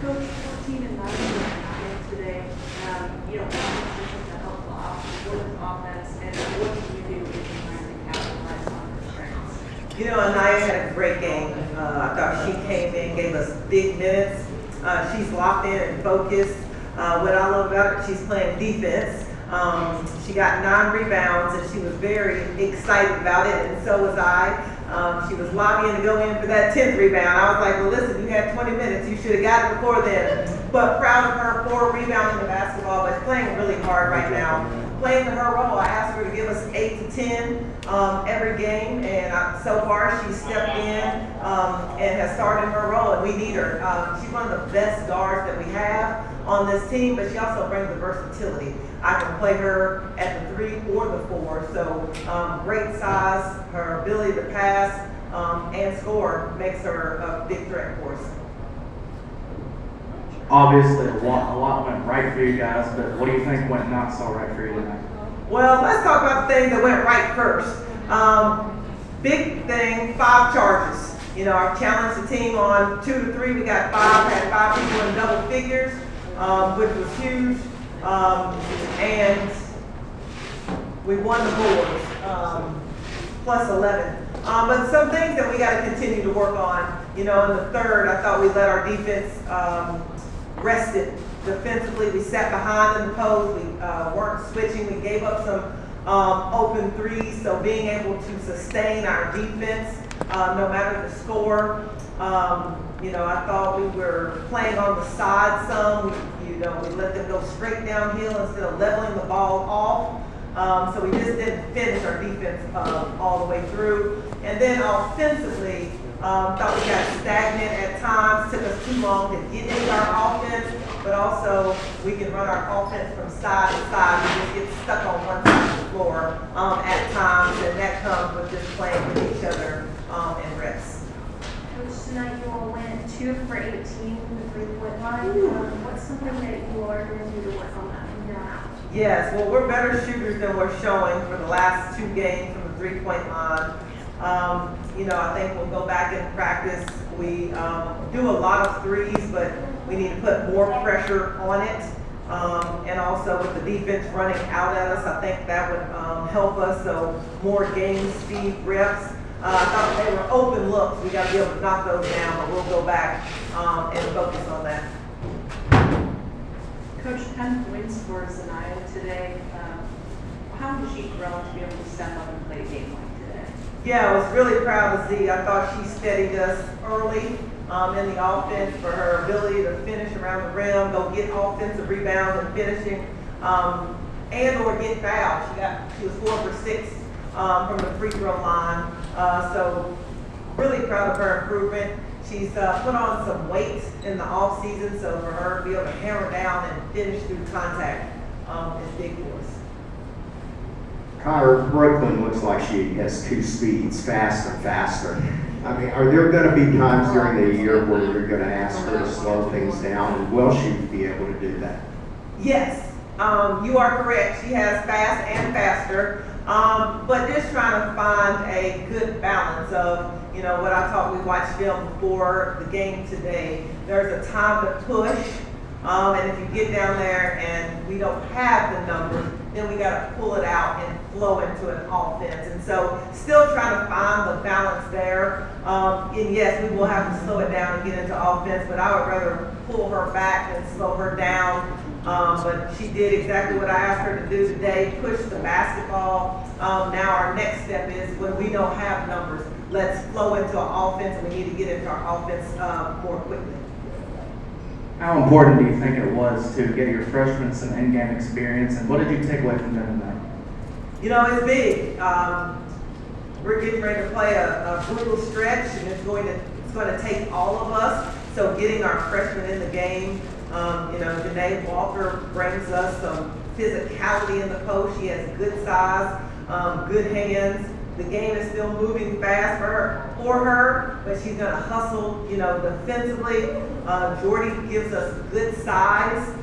Coach, 14 and 9 today. You don't have to help the offense, and what can you do if you're trying to capitalize on their strengths? You know, Anaya had a great game. I thought she came in, gave us big minutes. She's locked in and focused. What I love about her, she's playing defense. She got 9 rebounds, and she was very excited about it, and so was I. She was lobbying to go in for that 10th rebound. I was like, well, listen, you had 20 minutes. You should have got it before then. But proud of her for rebounding the basketball, but playing really hard right now. Playing her role, I asked her to give us 8 to 10 every game, and so far she stepped in and has started her role, and we need her. She's one of the best guards that we have on this team, but she also brings the versatility. I can play her at the 3 or the 4, so great size, her ability to pass and score makes her a big threat for us. Obviously, a lot went right for you guys, but what do you think went not so right for you tonight? Well, let's talk about the things that went right first. Big thing, 5 charges. You know, I challenged the team on 2 to 3. We got 5, had 5 people in double figures, which was huge. And we won the boards, plus 11. But some things that we got to continue to work on. You know, in the third, I thought we let our defense rested defensively. We sat behind in the post. We weren't switching. We gave up some open threes. So being able to sustain our defense, no matter the score. You know, I thought we were playing on the side some. We let them go straight downhill instead of leveling the ball off. So we just didn't finish our defense all the way through. And then offensively, thought we got stagnant at times. Took us too long to get into our offense, but also we can run our offense from side to side. We just get stuck on one side of the floor at times, and that comes with just playing with each other in reps. Coach, tonight you all went 2 for 18 from the 3-point line. What's something that you are going to do to work on that from here on out? Yes, well, we're better shooters than we're showing for the last 2 games from the 3-point line. You know, I think we'll go back in practice. We do a lot of threes, but we need to put more pressure on it. And also with the defense running out at us, I think that would help us. So more game speed reps. I thought they were open looks. We got to be able to knock those down, but we'll go back and focus on that. Coach, 10 wins for Zanaya today. How did she grow to be able to step up and play a game like today? Yeah, I was really proud to see. I thought she steadied us early in the offense for her ability to finish around the rim, go get offensive rebounds and finishing, and or get fouled. She was 4 for 6 from the free throw line. So really proud of her improvement. She's put on some weight in the off season, so for her to be able to hammer down and finish through contact is big for us. Connor, Brooklyn looks like she has 2 speeds, faster and faster. I mean, are there going to be times during the year where you're going to ask her to slow things down, and will she be able to do that? Yes, you are correct. She has fast and faster, but just trying to find a good balance of, you know, what I thought we watched film before the game today. There's a time to push, and if you get down there and we don't have the numbers, then we got to pull it out and flow into an offense. And so still trying to find the balance there. And yes, we will have to slow it down and get into offense, but I would rather pull her back than slow her down. But she did exactly what I asked her to do today, push the basketball. Now our next step is when we don't have numbers, let's flow into an offense, and we need to get into our offense more quickly. How important do you think it was to get your freshmen some in-game experience, and what did you take away from them tonight? You know, it's big. We're getting ready to play a brutal stretch, and it's going to take all of us. So getting our freshmen in the game, you know, Janae Walker brings us some physicality in the post. She has good size, good hands. The game is still moving fast for her, but she's going to hustle, you know, defensively. Jordy gives us good size.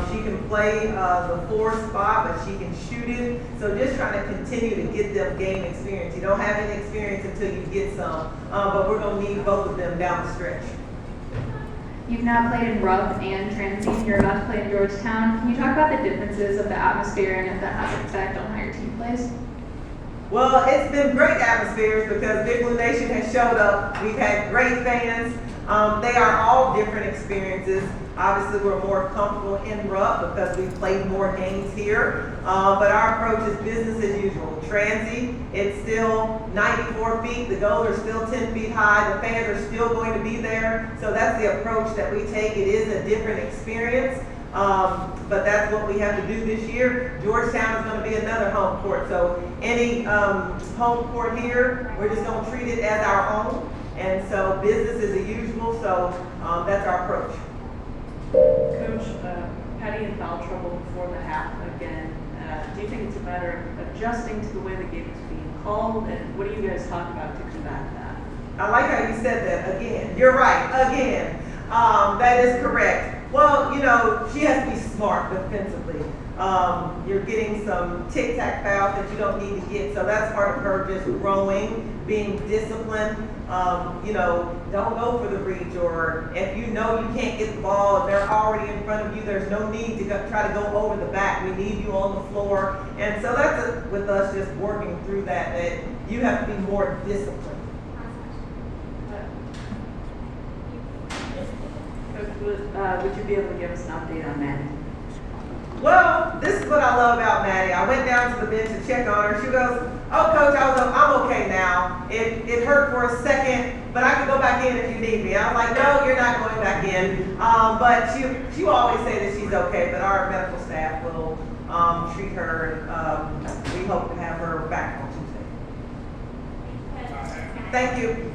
She can play the 4 spot, but she can shoot it. So just trying to continue to get them game experience. You don't have any experience until you get some, but we're going to need both of them down the stretch. You've now played in Rupp and Transient. You're about to play in Georgetown. Can you talk about the differences of the atmosphere and if that has an effect on how your team plays? Well, it's been great atmospheres because Big Blue Nation has showed up. We've had great fans. They are all different experiences. Obviously, we're more comfortable in Rupp because we've played more games here. But our approach is business as usual. Transy, it's still 94 feet. The goals are still 10 feet high. The fans are still going to be there. So that's the approach that we take. It is a different experience. But that's what we have to do this year. Georgetown is going to be another home court. So any home court here, we're just going to treat it as our own. And so business is as usual. So that's our approach. Coach, Patty in foul trouble before the half again. Do you think it's a matter of adjusting to the way the game is being called? And what do you guys talk about to combat that? I like how you said that again. You're right, again. That is correct. Well, you know, she has to be smart defensively. You're getting some tic-tac fouls that you don't need to get, so that's part of her just growing, being disciplined. You know, don't go for the reach, or if you know you can't get the ball, if they're already in front of you, there's no need to try to go over the back. We need you on the floor. And so that's with us just working through that you have to be more disciplined. Would you be able to give us an update on Maddie? Well, this is what I love about Maddie. I went down to the bench to check on her. She goes, "Oh, Coach, I'm okay now. It hurt for a second, but I can go back in if you need me." I was like, "No, you're not going back in." But she will always say that she's okay, but our medical staff will treat her, and we hope to have her back on Tuesday. Thank you.